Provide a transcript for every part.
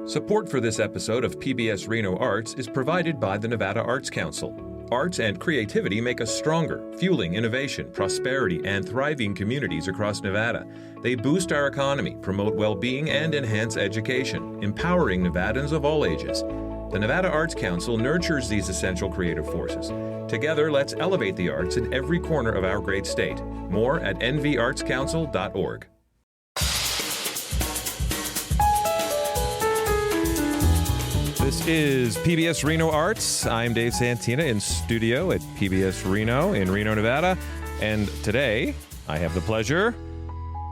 Support for this episode of PBS Reno Arts is provided by the Nevada Arts Council. Arts and creativity make us stronger, fueling innovation, prosperity, and thriving communities across Nevada. They boost our economy, promote well-being, and enhance education, empowering Nevadans of all ages. The Nevada Arts Council nurtures these essential creative forces. Together, let's elevate the arts in every corner of our great state. More at nvartscouncil.org. This is PBS Reno Arts. I'm Dave Santina in studio at PBS Reno in Reno, Nevada. And today, I have the pleasure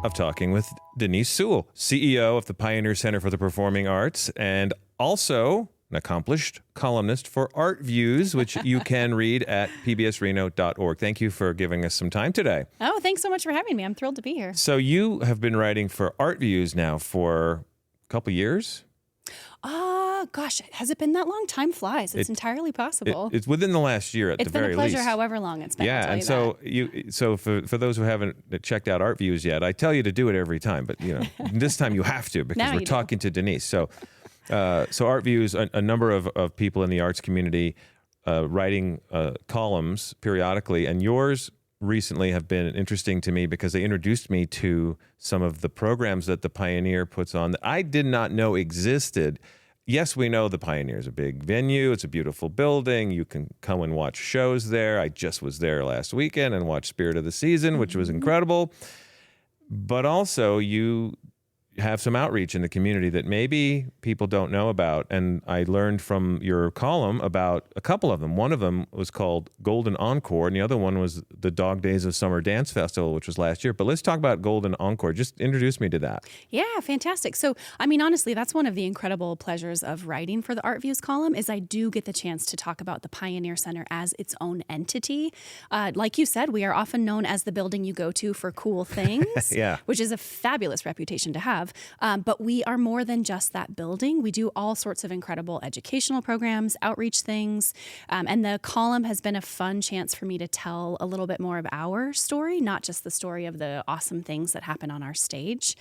of talking with Dennyse Sewell, CEO of the Pioneer Center for the Performing Arts, and also an accomplished columnist for Art Views, which you can read at pbsreno.org. Thank you for giving us some time today. Oh, thanks so much for having me. I'm thrilled to be here. So you have been writing for Art Views now for a couple years? Gosh, has it been that long? Time flies. It's entirely possible. It's within the last year at the very least. It's been a pleasure however long it's been. Yeah, and so for those who haven't checked out Art Views yet, I tell you to do it every time, but this time you have to because we're talking to Dennyse. So Art Views, a number of people in the arts community writing columns periodically, and yours recently have been interesting to me because they introduced me to some of the programs that the Pioneer puts on that I did not know existed. Yes, we know the Pioneer is a big venue. It's a beautiful building. You can come and watch shows there. I just was there last weekend and watched Spirit of the Season, which was incredible. But also, you have some outreach in the community that maybe people don't know about. And I learned from your column about a couple of them. One of them was called Golden Encore, and the other one was the Dog Days of Summer Dance Festival, which was last year. But let's talk about Golden Encore. Just introduce me to that. Yeah, fantastic. So, I mean, honestly, that's one of the incredible pleasures of writing for the Art Views column is I do get the chance to talk about the Pioneer Center as its own entity. Like you said, we are often known as the building you go to for cool things, yeah, which is a fabulous reputation to have. But we are more than just that building. We do all sorts of incredible educational programs, outreach things. And the column has been a fun chance for me to tell a little bit more of our story, not just the story of the awesome things that happen on our stage.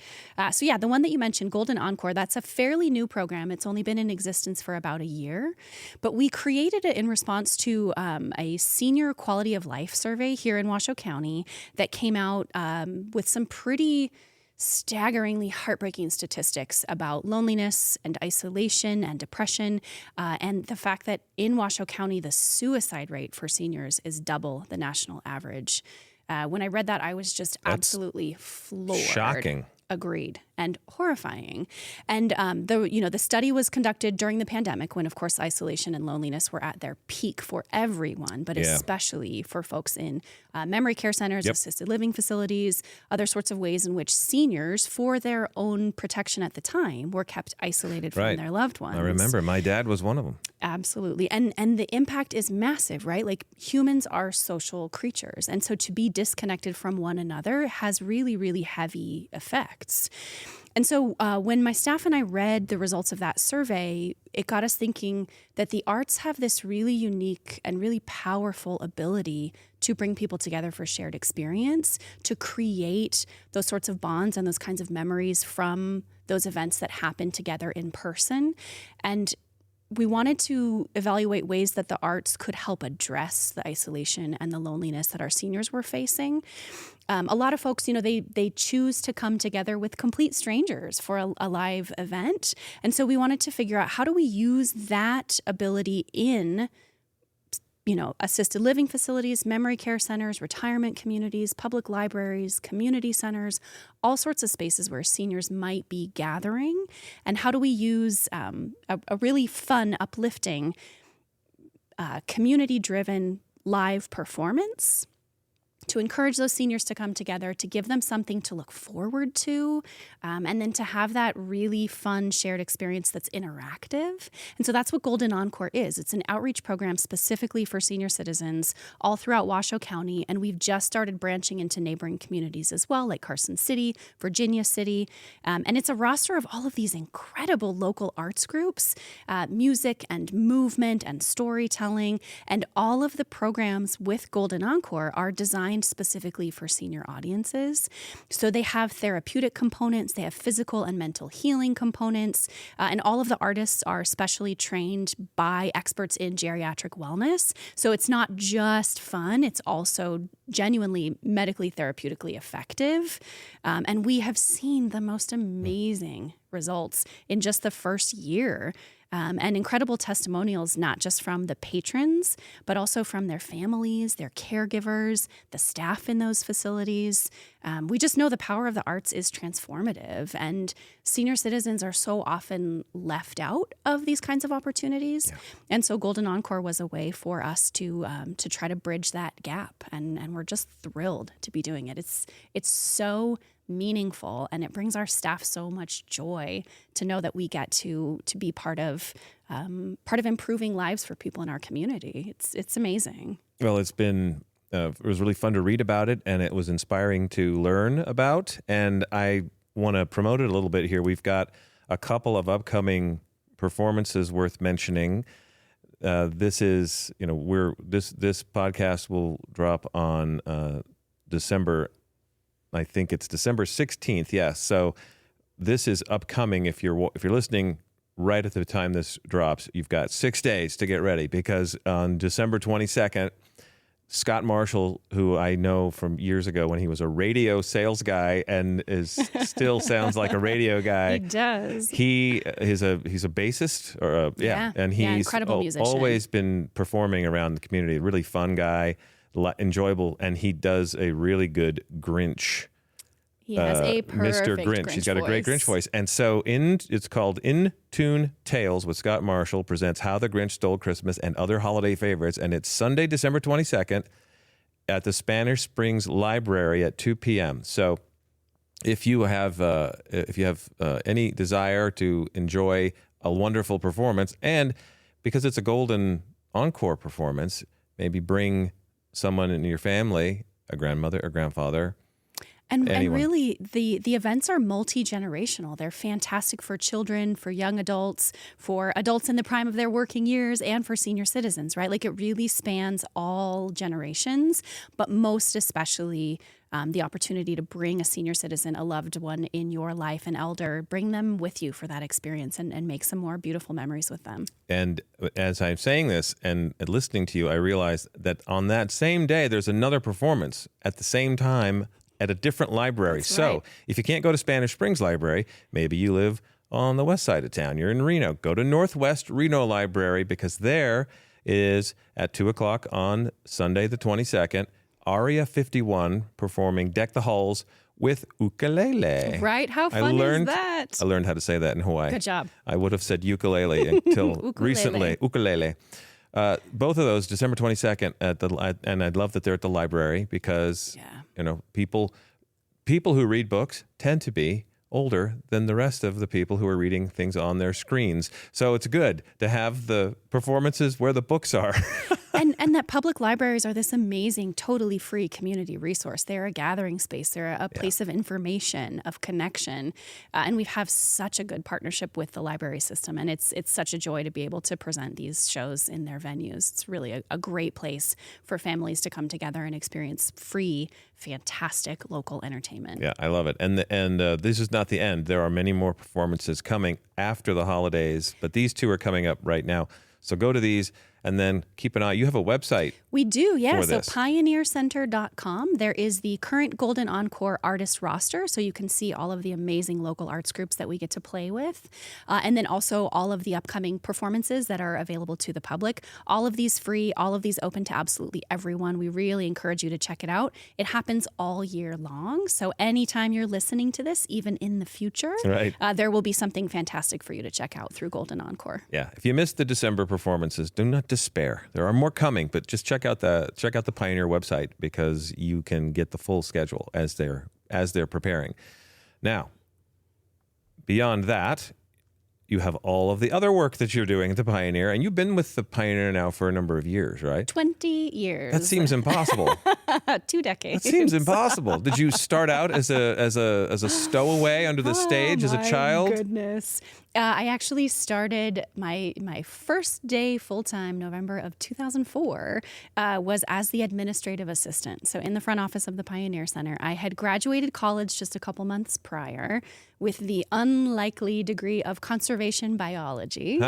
So yeah, the one that you mentioned, Golden Encore, that's a fairly new program. It's only been in existence for about a year. But we created it in response to a senior quality of life survey here in Washoe County that came out with some pretty staggeringly heartbreaking statistics about loneliness and isolation and depression, and the fact that in Washoe County, the suicide rate for seniors is double the national average. When I read that, I was just absolutely floored. Shocking. Agreed. And horrifying. And the study was conducted during the pandemic when, of course, isolation and loneliness were at their peak for everyone, but especially for folks in memory care centers, assisted living facilities, other sorts of ways in which seniors, for their own protection at the time, were kept isolated from their loved ones. I remember. My dad was one of them. Absolutely. And the impact is massive, right? Like humans are social creatures. And so to be disconnected from one another has really, really heavy effects. And so when my staff and I read the results of that survey, it got us thinking that the arts have this really unique and really powerful ability to bring people together for shared experience, to create those sorts of bonds and those kinds of memories from those events that happen together in person. And we wanted to evaluate ways that the arts could help address the isolation and the loneliness that our seniors were facing. A lot of folks, they choose to come together with complete strangers for a live event. And so we wanted to figure out how do we use that ability in assisted living facilities, memory care centers, retirement communities, public libraries, community centers, all sorts of spaces where seniors might be gathering. And how do we use a really fun, uplifting, community-driven live performance to encourage those seniors to come together, to give them something to look forward to, and then to have that really fun shared experience that's interactive. And so that's what Golden Encore is. It's an outreach program specifically for senior citizens all throughout Washoe County, and we've just started branching into neighboring communities as well, like Carson City, Virginia City, and it's a roster of all of these incredible local arts groups, music and movement and storytelling, and all of the programs with Golden Encore are designed designed specifically for senior audiences. So they have therapeutic components, they have physical and mental healing components, and all of the artists are specially trained by experts in geriatric wellness. So it's not just fun, it's also genuinely medically therapeutically effective. And we have seen the most amazing results in just the first year. And incredible testimonials, not just from the patrons, but also from their families, their caregivers, the staff in those facilities. We just know the power of the arts is transformative, and senior citizens are so often left out of these kinds of opportunities. Yeah. And so Golden Encore was a way for us to try to bridge that gap, and we're just thrilled to be doing it. It's so meaningful, and it brings our staff so much joy to know that we get to be part of improving lives for people in our community. It's amazing. Well, it was really fun to read about it, and it was inspiring to learn about. And I want to promote it a little bit here. We've got a couple of upcoming performances worth mentioning. This is, this podcast will drop on December. I think it's December 16th. Yes. So this is upcoming. If you're listening right at the time this drops, you've got 6 days to get ready, because on December 22nd, Scott Marshall, who I know from years ago when he was a radio sales guy and still sounds like a radio guy. He does. He's a bassist, and he's incredible musician. Always been performing around the community. Really fun guy. Enjoyable, and he does a really good Grinch. He has a perfect Mr. Grinch. He's got voice. A great Grinch voice. And so it's called In Tune Tales with Scott Marshall presents How the Grinch Stole Christmas and Other Holiday Favorites, and it's Sunday, December 22nd at the Spanish Springs Library at 2 p.m. So if you have any desire to enjoy a wonderful performance, and because it's a Golden Encore performance, maybe bring someone in your family, a grandmother, a grandfather. And really, the events are multi-generational. They're fantastic for children, for young adults, for adults in the prime of their working years, and for senior citizens, right? Like, it really spans all generations, but most especially the opportunity to bring a senior citizen, a loved one in your life, an elder, bring them with you for that experience and make some more beautiful memories with them. And as I'm saying this and listening to you, I realized that on that same day, there's another performance at the same time at a different library. That's so right. If you can't go to Spanish Springs Library, maybe you live on the west side of town. You're in Reno. Go to Northwest Reno Library, because there is at 2 o'clock on Sunday the 22nd, Aria 51 performing Deck the Halls with ukulele. Right? How fun is that? I learned how to say that in Hawaii. Good job. I would have said ukulele until recently. Ukulele. Both of those, December 22nd, and I'd love that they're at the library, because people who read books tend to be older than the rest of the people who are reading things on their screens. So it's good to have the performances where the books are. And that public libraries are this amazing, totally free community resource. They're a gathering space. They're a place of information, of connection. And we have such a good partnership with the library system. And it's such a joy to be able to present these shows in their venues. It's really a great place for families to come together and experience free, fantastic local entertainment. Yeah, I love it. And this is not the end. There are many more performances coming after the holidays, but these two are coming up right now. So go to these and then keep an eye. You have a website. We do, yeah. So pioneercenter.com. There is the current Golden Encore artist roster, so you can see all of the amazing local arts groups that we get to play with. And then also all of the upcoming performances that are available to the public. All of these free, all of these open to absolutely everyone. We really encourage you to check it out. It happens all year long, so anytime you're listening to this, even in the future, right. There will be something fantastic for you to check out through Golden Encore. Yeah, if you missed the December performances, do not despair. There are more coming, but just check out the Pioneer website, because you can get the full schedule as they're preparing. Now, beyond that, you have all of the other work that you're doing at the Pioneer, and you've been with the Pioneer now for a number of years, right? 20 years. That seems impossible. 2 decades. That seems impossible. Did you start out as a stowaway under the stage as a child? Oh, my goodness. I actually started my first day full-time, November of 2004, was as the administrative assistant. So in the front office of the Pioneer Center. I had graduated college just a couple months prior with the unlikely degree of conservation biology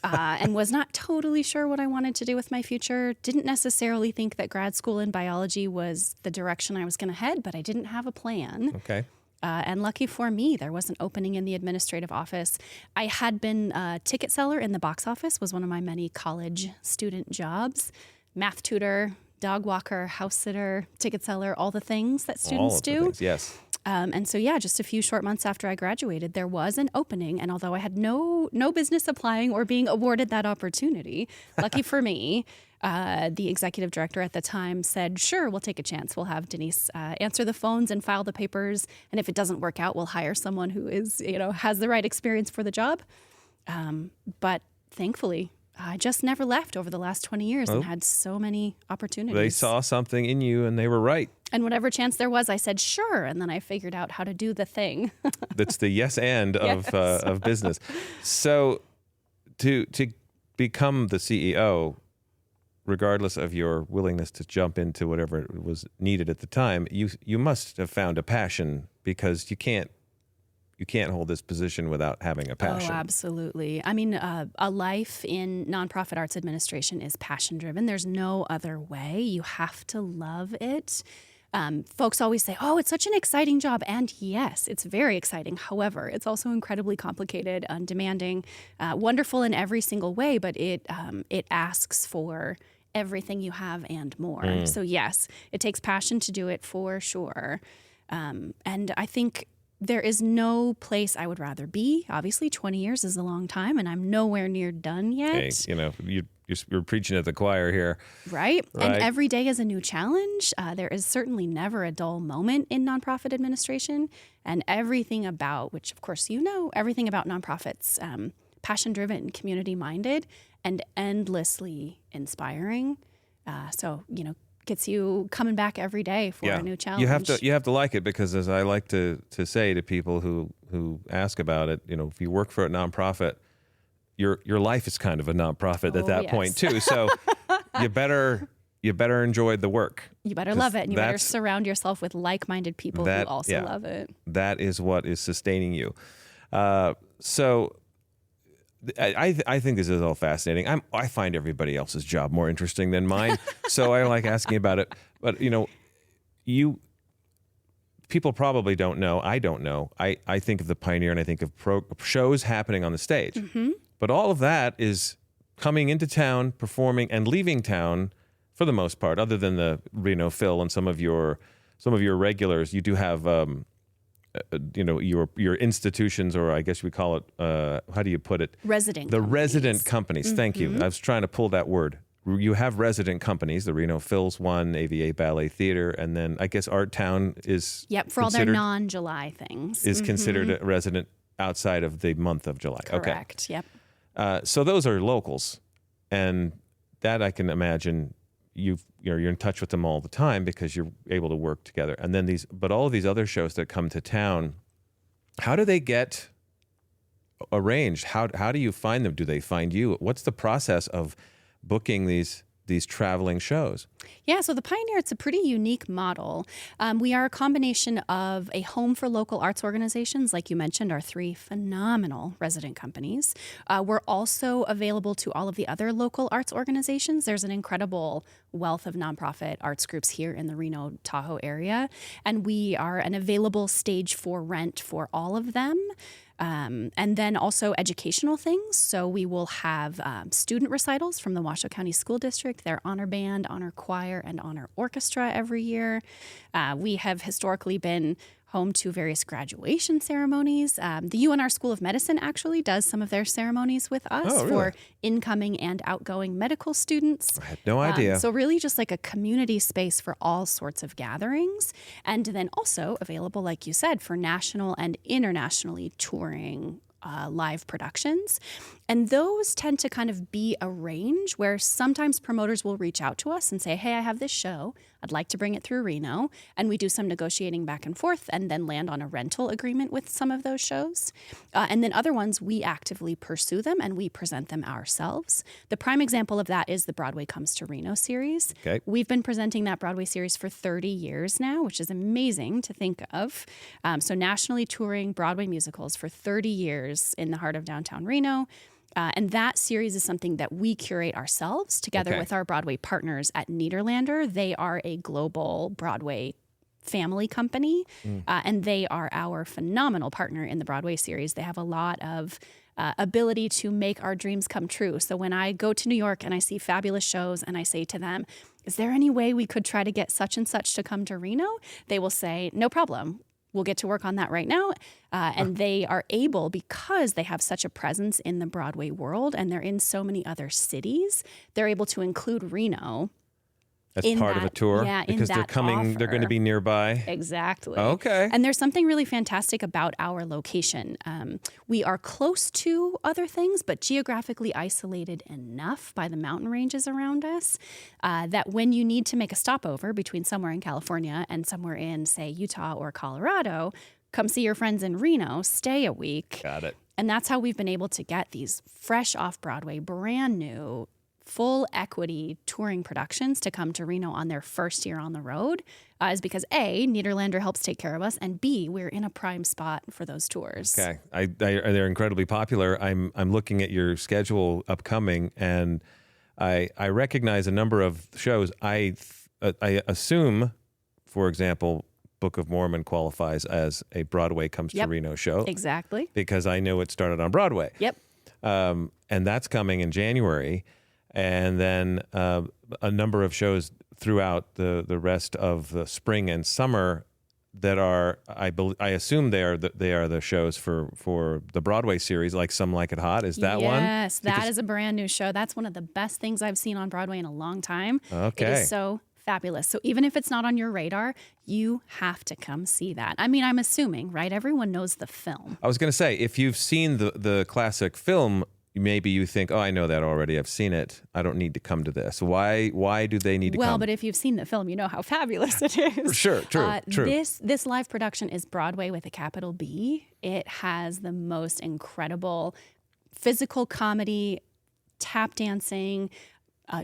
and was not totally sure what I wanted to do with my future. Didn't necessarily think that grad school in biology was the direction I was going to head, but I didn't have a plan. Okay. And lucky for me, there was an opening in the administrative office. I had been a ticket seller in the box office, was one of my many college student jobs. Math tutor, dog walker, house sitter, ticket seller, all the things that students do. Things, yes. And so, yeah, just a few short months after I graduated, there was an opening. And although I had no business applying or being awarded that opportunity, lucky for me, the executive director at the time said, sure, we'll take a chance. We'll have Dennyse answer the phones and file the papers. And if it doesn't work out, we'll hire someone who is, has the right experience for the job. But thankfully, I just never left over the last 20 years and had so many opportunities. They saw something in you and they were right. And whatever chance there was, I said, sure. And then I figured out how to do the thing. That's the yes and of business. So to become the CEO, regardless of your willingness to jump into whatever was needed at the time, you must have found a passion, because you can't hold this position without having a passion. Oh, absolutely. I mean, a life in nonprofit arts administration is passion driven. There's no other way. You have to love it. Folks always say, oh, it's such an exciting job. And yes, it's very exciting. However, it's also incredibly complicated and demanding, wonderful in every single way, but it asks for everything you have and more. So yes, it takes passion to do it for sure. And I think there is no place I would rather be. Obviously, 20 years is a long time, and I'm nowhere near done yet. Hey, you're preaching at the choir here. Right? And every day is a new challenge. There is certainly never a dull moment in nonprofit administration. And everything about, which of course everything about nonprofits, passion-driven, community-minded, and endlessly inspiring. So, gets you coming back every day for a new challenge. You have to like it, because as I like to say to people who ask about it, if you work for a nonprofit, your life is kind of a nonprofit at that point too. So you better enjoy the work. You better love it, and you better surround yourself with like-minded people who also love it. That is what is sustaining you. So I think this is all fascinating. I find everybody else's job more interesting than mine, so I like asking about it. But people probably don't know. I don't know. I think of the Pioneer and I think of shows happening on the stage, but all of that is coming into town, performing, and leaving town for the most part. Other than the Reno Phil and some of your regulars, you do have. Your institutions, or I guess we call it, how do you put it? Resident companies. Thank you. I was trying to pull that word. You have resident companies. The Reno Phil's one, AVA Ballet Theater, and then I guess Art Town is for all their non-July things. Is considered a resident outside of the month of July. Correct. Okay. Yep. So those are locals, and that I can imagine you're in touch with them all the time because you're able to work together. And then but all of these other shows that come to town, how do they get arranged? How do you find them? Do they find you? What's the process of booking these traveling shows? Yeah, so the Pioneer, it's a pretty unique model. We are a combination of a home for local arts organizations, like you mentioned, our 3 phenomenal resident companies. We're also available to all of the other local arts organizations. There's an incredible wealth of nonprofit arts groups here in the Reno, Tahoe area, and we are an available stage for rent for all of them. And then also educational things. So we will have student recitals from the Washoe County School District, their honor band, honor choir, and honor orchestra every year. We have historically been home to various graduation ceremonies. The UNR School of Medicine actually does some of their ceremonies with us for incoming and outgoing medical students. I had no idea. So really just like a community space for all sorts of gatherings. And then also available, like you said, for national and internationally touring live productions. And those tend to kind of be a range where sometimes promoters will reach out to us and say, hey, I have this show. I'd like to bring it through Reno. And we do some negotiating back and forth and then land on a rental agreement with some of those shows. And then other ones, we actively pursue them and we present them ourselves. The prime example of that is the Broadway Comes to Reno series. Okay. We've been presenting that Broadway series for 30 years now, which is amazing to think of. So nationally touring Broadway musicals for 30 years in the heart of downtown Reno. And that series is something that we curate ourselves together with our Broadway partners at Nederlander. They are a global Broadway family company, and they are our phenomenal partner in the Broadway series. They have a lot of ability to make our dreams come true. So when I go to New York and I see fabulous shows and I say to them, is there any way we could try to get such and such to come to Reno? They will say, no problem. We'll get to work on that right now. And they are able, because they have such a presence in the Broadway world and they're in so many other cities, they're able to include Reno as part of a tour? Yeah, because they're coming, offer. They're going to be nearby. Exactly. Okay. And there's something really fantastic about our location. We are close to other things, but geographically isolated enough by the mountain ranges around us that when you need to make a stopover between somewhere in California and somewhere in, say, Utah or Colorado, come see your friends in Reno, stay a week. Got it. And that's how we've been able to get these fresh off Broadway, brand new, full equity touring productions to come to Reno on their first year on the road is because A, Nederlander helps take care of us, and B, we're in a prime spot for those tours. Okay, they're incredibly popular. I'm looking at your schedule upcoming, and I recognize a number of shows. I assume, for example, Book of Mormon qualifies as a Broadway Comes to Reno show. Exactly. Because I know it started on Broadway. Yep. And that's coming in January. And then a number of shows throughout the rest of the spring and summer that are, I assume they are the shows for the Broadway series, like Some Like It Hot. Is that one? Yes, that is a brand new show. That's one of the best things I've seen on Broadway in a long time. Okay. It is so fabulous. So even if it's not on your radar, you have to come see that. I mean, I'm assuming, right? Everyone knows the film. I was going to say, if you've seen the classic film, maybe you think, oh, I know that already. I've seen it. I don't need to come to this. Why do they need to come? Well, but if you've seen the film, you know how fabulous it is. Sure, true. This live production is Broadway with a capital B. It has the most incredible physical comedy, tap dancing,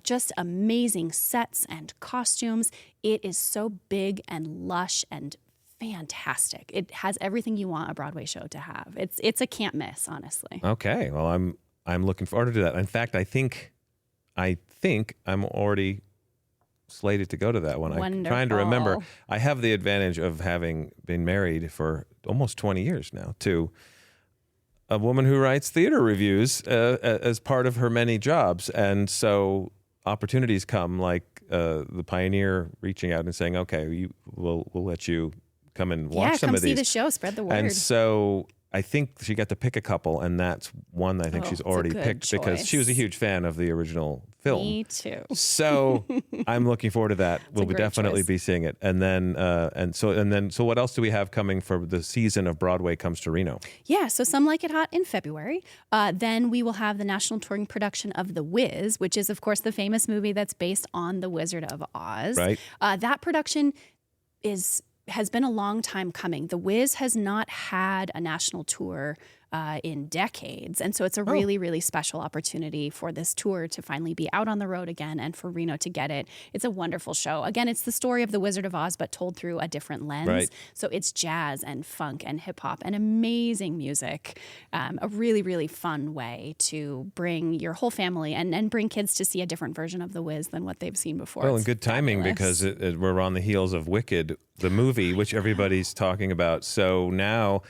just amazing sets and costumes. It is so big and lush and fantastic. It has everything you want a Broadway show to have. It's a can't miss, honestly. Okay. Well, I'm looking forward to that. In fact, I think I'm already slated to go to that one. Wonderful. I'm trying to remember. I have the advantage of having been married for almost 20 years now to a woman who writes theater reviews as part of her many jobs. And so opportunities come like the Pioneer reaching out and saying, okay, we'll let you come and watch some of these. Yeah, come see the show, spread the word. And so I think she got to pick a couple, and that's one I think she's already picked because she was a huge fan of the original film. Me too. So I'm looking forward to that. We'll definitely be seeing it. And then so what else do we have coming for the season of Broadway Comes to Reno? Yeah, so Some Like It Hot in February. Then we will have the national touring production of The Wiz, which is of course the famous movie that's based on The Wizard of Oz. Right. That production has been a long time coming. The Wiz has not had a national tour in decades. And so it's a really, really special opportunity for this tour to finally be out on the road again and for Reno to get it. It's a wonderful show. Again, it's the story of the Wizard of Oz, but told through a different lens. Right. So it's jazz and funk and hip hop and amazing music. A really, really fun way to bring your whole family and bring kids to see a different version of the Wiz than what they've seen before. Well, and good timing fabulous. because we're on the heels of Wicked, the movie, which everybody's talking about. So now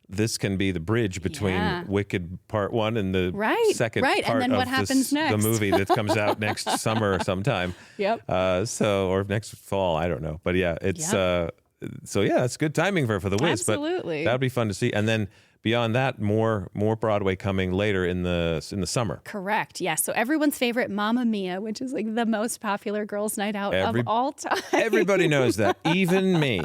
this can be the bridge between Wicked Part 1 and the second part and then what of happens next? The movie that comes out next summer sometime. Yep. Or next fall, I don't know. But yeah, it's it's good timing for the Wiz. Absolutely. But that'd be fun to see. And then beyond that, more Broadway coming later in the summer. Correct. Yes. So everyone's favorite Mamma Mia, which is like the most popular girls' night out of all time. Everybody knows that, even me.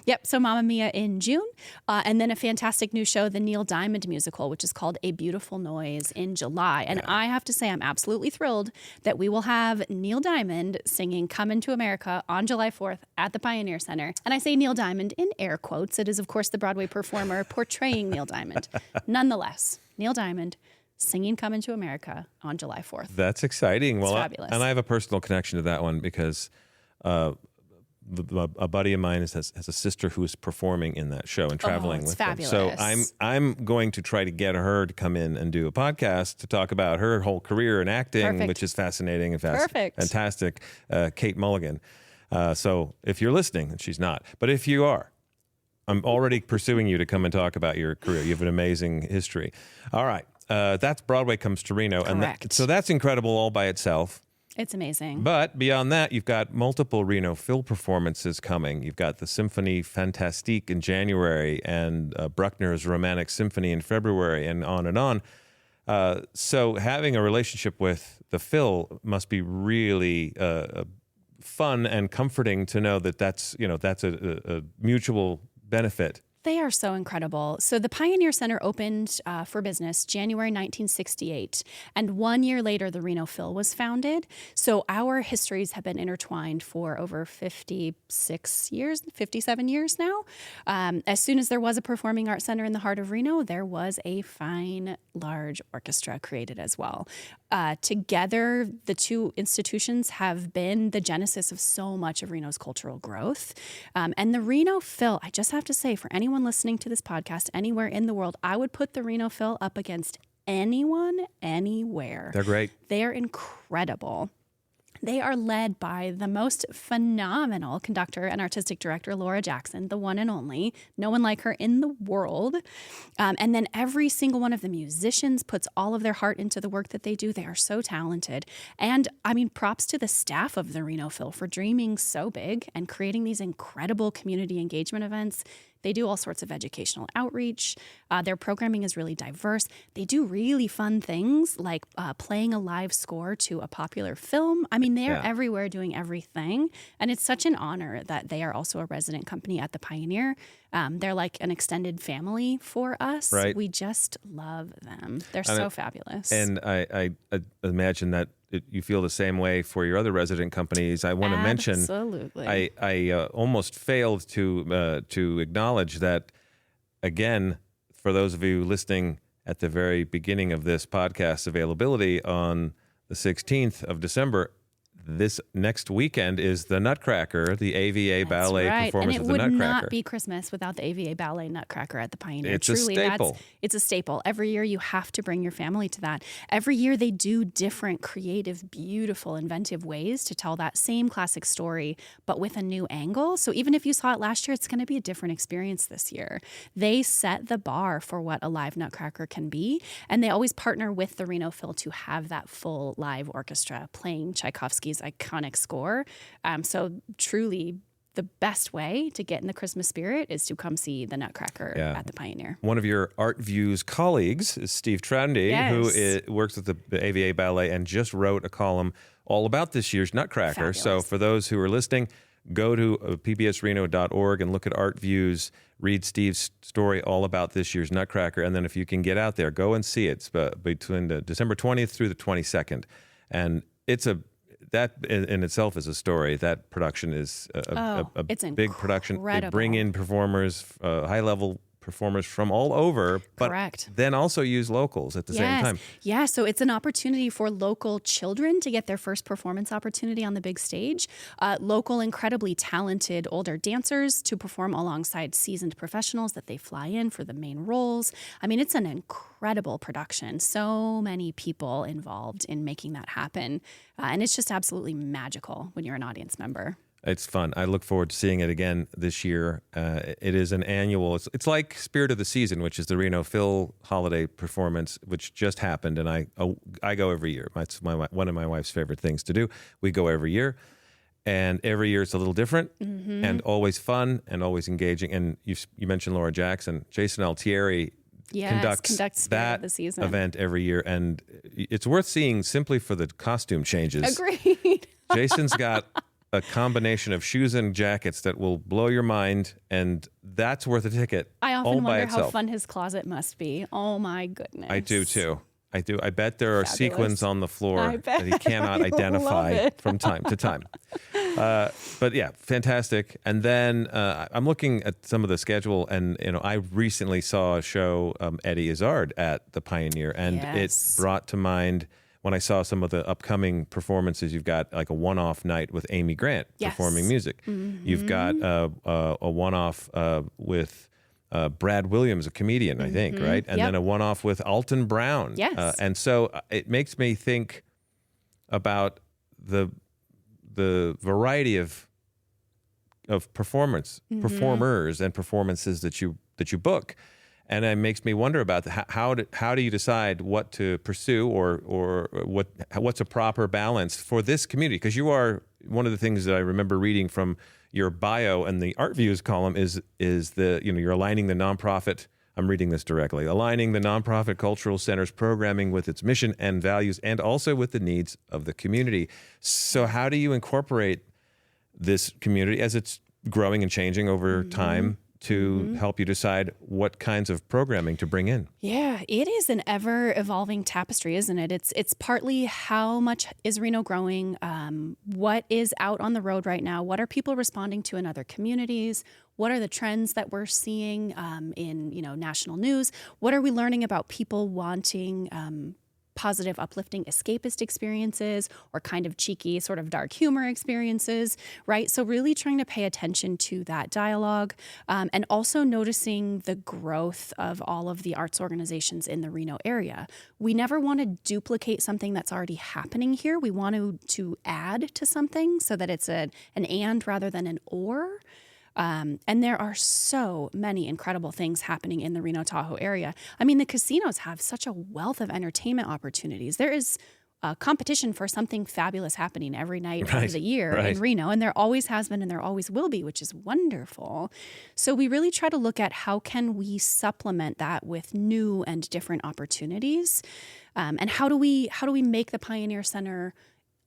Yep. So Mamma Mia in June. And then a fantastic new show, the Neil Diamond musical, which is called A Beautiful Noise in July. And I have to say, I'm absolutely thrilled that we will have Neil Diamond singing Coming to America on July 4th at the Pioneer Center. And I say Neil Diamond in air quotes. It is, of course, the Broadway performer portraying Neil Diamond. Nonetheless, Neil Diamond singing Coming to America on July 4th. That's exciting. It's fabulous. And I have a personal connection to that one because a buddy of mine has a sister who is performing in that show and traveling with fabulous. them. So I'm going to try to get her to come in and do a podcast to talk about her whole career in acting, Perfect. which is fascinating and Perfect. fantastic. Kate Mulligan. So if you're listening, and she's not, but if you are, I'm already pursuing you to come and talk about your career. You have an amazing history. All right. That's Broadway Comes to Reno. Correct. And so that's incredible all by itself. It's amazing. But beyond that, you've got multiple Reno Phil performances coming. You've got the Symphonie Fantastique in January and Bruckner's Romantic Symphony in February and on and on. So having a relationship with the Phil must be really fun and comforting to know that that's a mutual benefit. They are so incredible. So the Pioneer Center opened for business January 1968, and 1 year later, the Reno Phil was founded. So our histories have been intertwined for over 57 years now. As soon as there was a performing arts center in the heart of Reno, there was a fine, large orchestra created as well. Together, the two institutions have been the genesis of so much of Reno's cultural growth. And the Reno Phil, I just have to say, for anyone listening to this podcast anywhere in the world, I would put the Reno Phil up against anyone, anywhere. They're great. They are incredible. They are led by the most phenomenal conductor and artistic director, Laura Jackson, the one and only. No one like her in the world. And then every single one of the musicians puts all of their heart into the work that they do. They are so talented. And I mean, props to the staff of the Reno Phil for dreaming so big and creating these incredible community engagement events. They do all sorts of educational outreach. Their programming is really diverse. They do really fun things like playing a live score to a popular film. I mean, they are everywhere doing everything. And it's such an honor that they are also a resident company at the Pioneer. They're like an extended family for us. Right. We just love them. They're so fabulous. And I imagine that you feel the same way for your other resident companies. I want to mention, absolutely. I almost failed to acknowledge that, again, for those of you listening at the very beginning of this podcast availability on the 16th of December, this next weekend is the Nutcracker, the AVA Ballet performance of the Nutcracker. And it would not be Christmas without the AVA Ballet Nutcracker at the Pioneer. It's truly a staple. It's a staple. Every year you have to bring your family to that. Every year they do different, creative, beautiful, inventive ways to tell that same classic story, but with a new angle. So even if you saw it last year, it's going to be a different experience this year. They set the bar for what a live Nutcracker can be, and they always partner with the Reno Phil to have that full live orchestra playing Tchaikovsky's iconic score. So truly the best way to get in the Christmas spirit is to come see the Nutcracker at the Pioneer. One of your Art Views colleagues is Steve Trendy, who works with the AVA Ballet and just wrote a column all about this year's Nutcracker. Fabulous. So for those who are listening, go to pbsreno.org and look at Art Views, read Steve's story all about this year's Nutcracker, and then if you can get out there, go and see it. It's between the December 20th through the 22nd. And that in itself is a story. That production is a big production. They bring in performers, high-level performers from all over, but Correct. then also use locals at the same time. Yeah, so it's an opportunity for local children to get their first performance opportunity on the big stage. Local, incredibly talented older dancers to perform alongside seasoned professionals that they fly in for the main roles. I mean, it's an incredible production. So many people involved in making that happen. And it's just absolutely magical when you're an audience member. It's fun. I look forward to seeing it again this year. It is an annual. It's like Spirit of the Season, which is the Reno Phil holiday performance, which just happened, and I go every year. It's one of my wife's favorite things to do. We go every year, and every year it's a little different, and always fun and always engaging. And you mentioned Laura Jackson, Jason Altieri. Conducts that the season event every year, and it's worth seeing simply for the costume changes. Agreed. Jason's got a combination of shoes and jackets that will blow your mind, and that's worth a ticket. I often all by wonder itself. how fun his closet must be. Oh my goodness. I do too. I do. I bet there are Fabulous. sequins on the floor that he cannot identify from time to time. But yeah, fantastic. And then I'm looking at some of the schedule, and I recently saw a show, Eddie Izzard at the Pioneer, and it brought to mind when I saw some of the upcoming performances. You've got like a one-off night with Amy Grant performing music. You've got a one-off with Brad Williams, a comedian, I think, right? And then a one-off with Alton Brown. Yes. And so it makes me think about the variety of performers and performances that you book. And it makes me wonder about how do you decide what to pursue or what's a proper balance for this community? Because you are, one of the things that I remember reading from your bio and the Art Views column is the you're aligning the nonprofit. I'm reading this directly. Aligning the nonprofit cultural center's programming with its mission and values, and also with the needs of the community. So how do you incorporate this community as it's growing and changing over time to help you decide what kinds of programming to bring in? Yeah, it is an ever-evolving tapestry, isn't it? It's partly how much is Reno growing, what is out on the road right now, what are people responding to in other communities, what are the trends that we're seeing in national news, what are we learning about people wanting positive, uplifting, escapist experiences or kind of cheeky, sort of dark humor experiences, right? So really trying to pay attention to that dialogue and also noticing the growth of all of the arts organizations in the Reno area. We never want to duplicate something that's already happening here. We want to add to something so that it's an and rather than an or. And there are so many incredible things happening in the Reno Tahoe area. I mean, the casinos have such a wealth of entertainment opportunities. There is a competition for something fabulous happening every night of the year in Reno, and there always has been and there always will be, which is wonderful. So we really try to look at how can we supplement that with new and different opportunities, and how do we make the Pioneer Center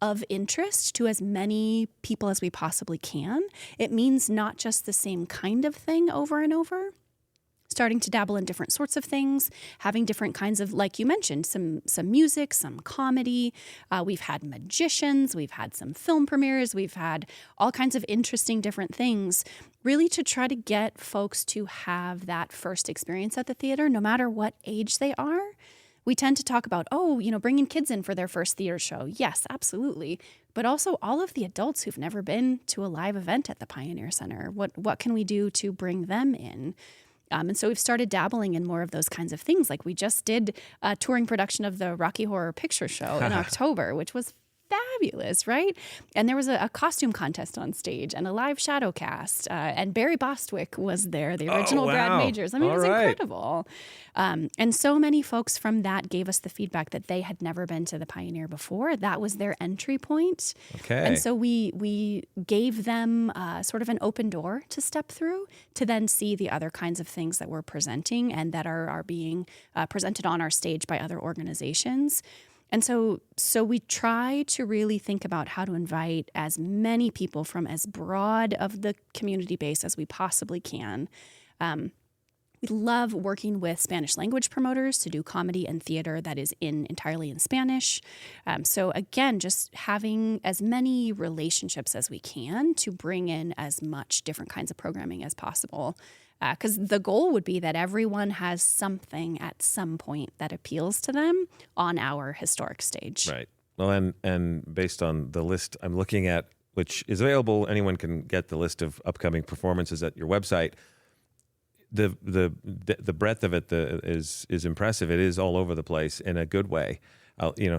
of interest to as many people as we possibly can. It means not just the same kind of thing over and over, starting to dabble in different sorts of things, having different kinds of, like you mentioned, some music, some comedy. We've had magicians, we've had some film premieres, we've had all kinds of interesting different things, really to try to get folks to have that first experience at the theater, no matter what age they are. We tend to talk about, bringing kids in for their first theater show. Yes, absolutely. But also all of the adults who've never been to a live event at the Pioneer Center. What can we do to bring them in? And so we've started dabbling in more of those kinds of things. Like we just did a touring production of the Rocky Horror Picture Show in October, which was fabulous, right? And there was a costume contest on stage and a live shadow cast. And Barry Bostwick was there, the original Brad Majors. I mean, it was incredible. And so many folks from that gave us the feedback that they had never been to the Pioneer before. That was their entry point. Okay. And so we gave them sort of an open door to step through to then see the other kinds of things that we're presenting and that are being presented on our stage by other organizations. And so we try to really think about how to invite as many people from as broad of the community base as we possibly can. We love working with Spanish language promoters to do comedy and theater that is entirely in Spanish. So again, just having as many relationships as we can to bring in as much different kinds of programming as possible. Because the goal would be that everyone has something at some point that appeals to them on our historic stage. Right. Well, and based on the list I'm looking at, which is available, anyone can get the list of upcoming performances at your website. The breadth of it is impressive. It is all over the place in a good way.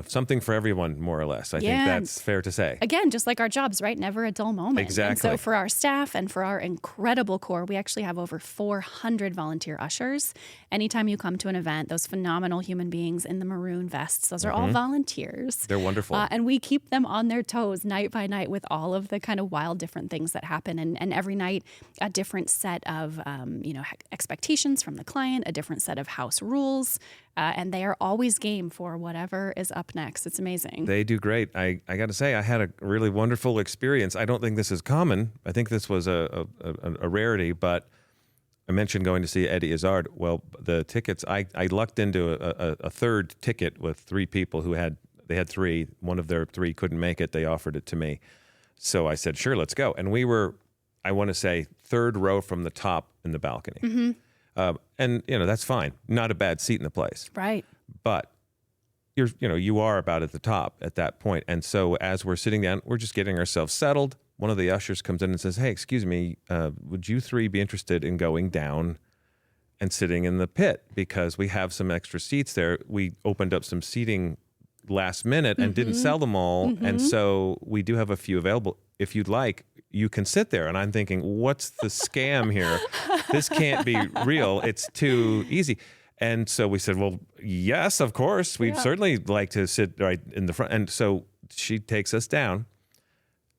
Something for everyone, more or less. I think that's fair to say. Again, just like our jobs, right? Never a dull moment. Exactly. And so for our staff and for our incredible core, we actually have over 400 volunteer ushers. Anytime you come to an event, those phenomenal human beings in the maroon vests, those are all volunteers. They're wonderful. And we keep them on their toes night by night with all of the kind of wild different things that happen. And every night, a different set of expectations from the client, a different set of house rules. and they are always game for whatever is up next. It's amazing. They do great. I got to say, I had a really wonderful experience. I don't think this is common. I think this was a rarity, but I mentioned going to see Eddie Izzard. Well, the tickets, I lucked into a third ticket with three people they had three. One of their three couldn't make it. They offered it to me. So I said, sure, let's go. And we were, I want to say, third row from the top in the balcony. Mm-hmm. And, that's fine. Not a bad seat in the place. Right. But you are about at the top at that point. And so as we're sitting down, we're just getting ourselves settled. One of the ushers comes in and says, hey, excuse me, would you three be interested in going down and sitting in the pit? Because we have some extra seats there. We opened up some seating last minute and didn't sell them all. Mm-hmm. And so we do have a few available. If you'd like, you can sit there. And I'm thinking, what's the scam here? This can't be real. It's too easy. And so we said, well, yes, of course. We'd certainly like to sit right in the front. And so she takes us down,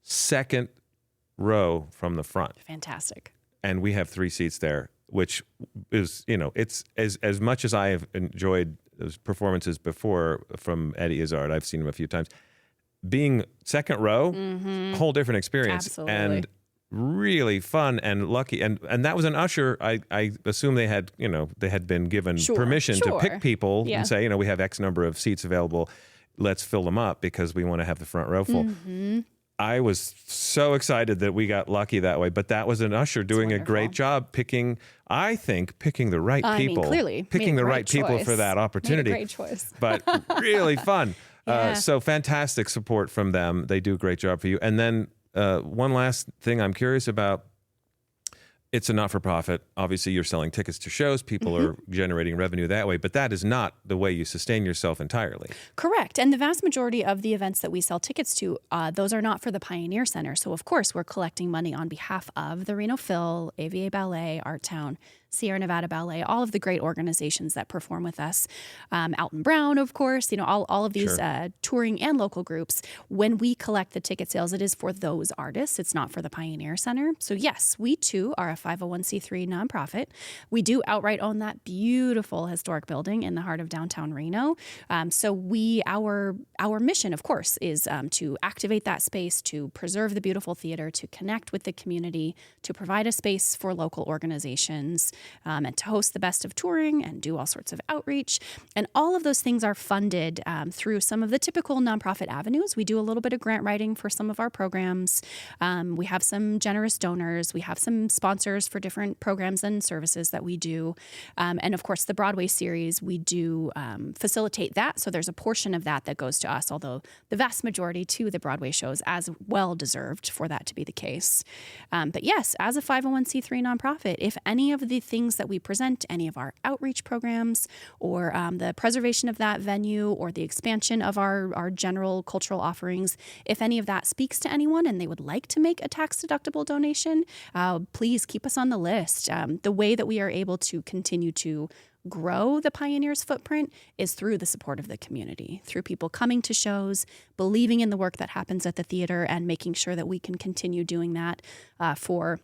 second row from the front. Fantastic. And we have three seats there, which is, it's as much as I have enjoyed those performances before from Eddie Izzard. I've seen him a few times. Being second row, whole different experience. Absolutely. And really fun and lucky. And that was an usher. I assume they had been given permission to pick people and say, we have X number of seats available. Let's fill them up because we want to have the front row full. Mm-hmm. I was so excited that we got lucky that way, but that was an usher doing a great job picking the right people. Clearly. Picking the right people for that opportunity. Made a great choice. But really fun. Yeah. So fantastic support from them. They do a great job for you. And then one last thing I'm curious about. It's a not-for-profit. Obviously, you're selling tickets to shows. People are generating revenue that way, but that is not the way you sustain yourself entirely. Correct. And the vast majority of the events that we sell tickets to, those are not for the Pioneer Center. So, of course, we're collecting money on behalf of the Reno Phil, AVA Ballet, Art Town, Sierra Nevada Ballet, all of the great organizations that perform with us. Alton Brown, of course, all of these touring and local groups. When we collect the ticket sales, it is for those artists. It's not for the Pioneer Center. So yes, we too are a 501c3 nonprofit. We do outright own that beautiful historic building in the heart of downtown Reno. So our mission, of course, is to activate that space, to preserve the beautiful theater, to connect with the community, to provide a space for local organizations, and to host the best of touring and do all sorts of outreach. And all of those things are funded through some of the typical nonprofit avenues. We do a little bit of grant writing for some of our programs. We have some generous donors. We have some sponsors for different programs and services that we do. And of course, the Broadway series, we do facilitate that. So there's a portion of that goes to us, although the vast majority to the Broadway shows, as well deserved for that to be the case. But yes, as a 501c3 nonprofit, if any of the things that we present, any of our outreach programs or the preservation of that venue or the expansion of our general cultural offerings, if any of that speaks to anyone and they would like to make a tax-deductible donation, please keep us on the list. The way that we are able to continue to grow the Pioneers' footprint is through the support of the community, through people coming to shows, believing in the work that happens at the theater, and making sure that we can continue doing that for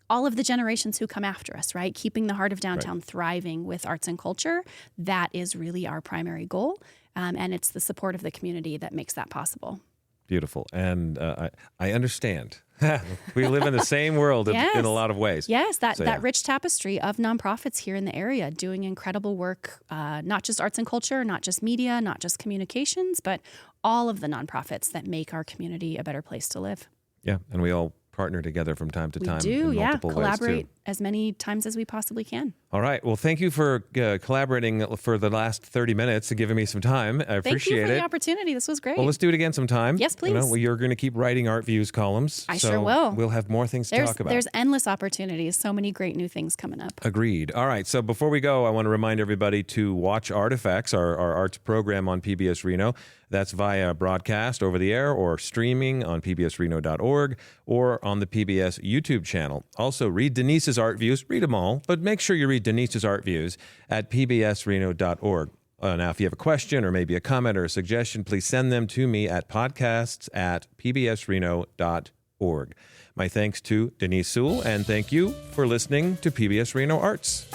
all of the generations who come after us, right? Keeping the heart of downtown thriving with arts and culture. That is really our primary goal. And it's the support of the community that makes that possible. Beautiful. And I understand. We live in the same world in a lot of ways. Yes, that rich tapestry of nonprofits here in the area doing incredible work, not just arts and culture, not just media, not just communications, but all of the nonprofits that make our community a better place to live. Yeah, and we all partner together from time to time. We do, in multiple collaborate ways too. As many times as we possibly can. All right. Well, thank you for collaborating for the last 30 minutes and giving me some time. I appreciate it. Thank you for the opportunity. This was great. Well, let's do it again sometime. Yes, please. You're going to keep writing Art Views columns. I sure will. We'll have more things to talk about. There's endless opportunities. So many great new things coming up. Agreed. All right. So before we go, I want to remind everybody to watch Artifacts, our arts program on PBS Reno. That's via broadcast over the air or streaming on pbsreno.org or on the PBS YouTube channel. Also, read Dennyse's Art Views. Read them all, but make sure you read Dennyse's Art Views at pbsreno.org. Now, if you have a question or maybe a comment or a suggestion, please send them to me at podcasts@pbsreno.org. My thanks to Dennyse Sewell, and thank you for listening to PBS Reno Arts.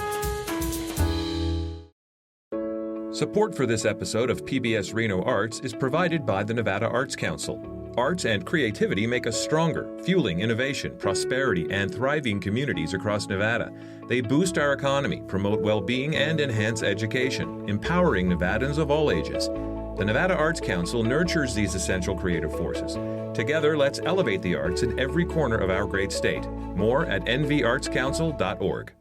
Support for this episode of PBS Reno Arts is provided by the Nevada Arts Council. Arts and creativity make us stronger, fueling innovation, prosperity, and thriving communities across Nevada. They boost our economy, promote well-being, and enhance education, empowering Nevadans of all ages. The Nevada Arts Council nurtures these essential creative forces. Together, let's elevate the arts in every corner of our great state. More at nvartscouncil.org.